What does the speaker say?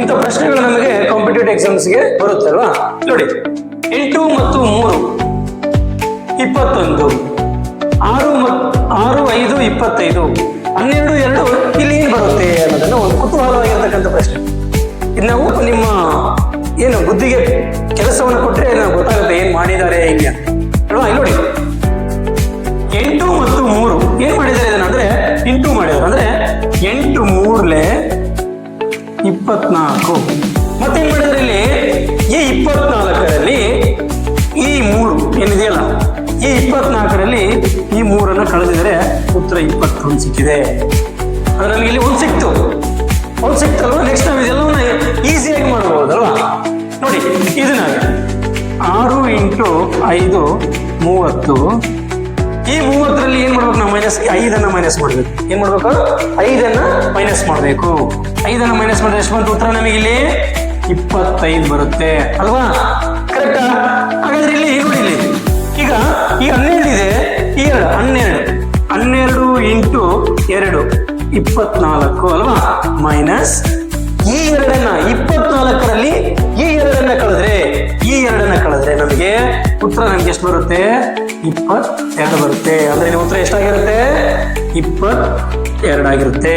ಇಂಥ ಪ್ರಶ್ನೆಗಳು ನಮಗೆ ಕಾಂಪಿಟೇಟಿವ್ ಎಕ್ಸಾಮ್ಸ್ಗೆ ಬರುತ್ತೆ ಅಲ್ವಾ. ನೋಡಿ, 8 ಮತ್ತು 3 21, 6 5 25, 12 2 ಇಲ್ಲಿ ಏನು ಬರುತ್ತೆ ಅನ್ನೋದನ್ನ ಒಂದು ಕುತೂಹಲವಾಗಿರ್ತಕ್ಕಂಥ ಪ್ರಶ್ನೆ. ಇದು ನಾವು ನಿಮ್ಮ ಏನು ಬುದ್ಧಿಗೆ ಕೆಲಸವನ್ನು ಕೊಟ್ಟರೆ ನಾವು ಗೊತ್ತಾಗುತ್ತೆ ಏನ್ ಮಾಡಿದ್ದಾರೆ ಹಿಂಗೆ ಅಲ್ವಾ. ಇಲ್ಲಿ ನೋಡಿ, 8 ಮತ್ತು 3 ಏನ್ ಮಾಡಿದ್ದಾರೆ ಇದನ್ನಂದ್ರೆ ಇಂಟು ಮಾಡಿದ್ರು. ಅಂದ್ರೆ 8 3 24. ಮತ್ತೇನ್ ಮಾಡಿದ್ರೆ ಇಲ್ಲಿ ಈ 24ರಲ್ಲಿ ಈ 3 ಏನಿದೆಯಲ್ಲ, ಈ 24ರಲ್ಲಿ ಈ 3ಅನ್ನು ಕಳೆದಿದ್ರೆ ಉತ್ತರ 21 ಸಿಕ್ಕಿದೆ. ಅದರಲ್ಲಿ ಇಲ್ಲಿ ಒಂದು ಸಿಕ್ತಲ್ವಾ. ನೆಕ್ಸ್ಟ್ ನಾವು ಇದೆಲ್ಲವನ್ನ ಈಸಿಯಾಗಿ ಮಾಡಬಹುದಲ್ವಾ. ನೋಡಿ, ಇದನ್ನ 6 × 5 30. ಈ 30ರಲ್ಲಿ ಏನ್ ಮಾಡ್ಬೇಕು ನಾವು? -5 ಮೈನಸ್ ಮಾಡ್ಬೇಕು. ಏನ್ ಮಾಡ್ಬೇಕು? 5 ಮೈನಸ್ ಮಾಡ್ಬೇಕು. 5 ಮೈನಸ್ ಮಾಡಿದ್ರೆ ಎಷ್ಟು ಬಂತು ಉತ್ತರ? ನಮಗೆ ಇಲ್ಲಿ 25 ಬರುತ್ತೆ ಅಲ್ವಾ. ಕರೆಕ್ಟಾ? ಹಾಗಾದ್ರೆ ಇಲ್ಲಿ ನೋಡಿ, ಇಲ್ಲಿ ಈಗ ಈ 12 ಇದೆ, ಈ 12 × 2 24 ಅಲ್ವಾ. ಮೈನಸ್ ಈ 2 24ರಲ್ಲಿ ಈ 2 ಕಳೆದ್ರೆ ನಮಗೆ ಉತ್ತರ ಎಷ್ಟು ಬರುತ್ತೆ? 22 ಬರುತ್ತೆ. ಅಂದ್ರೆ ಉತ್ತರ ಎಷ್ಟಾಗಿರುತ್ತೆ? 22 ಆಗಿರುತ್ತೆ.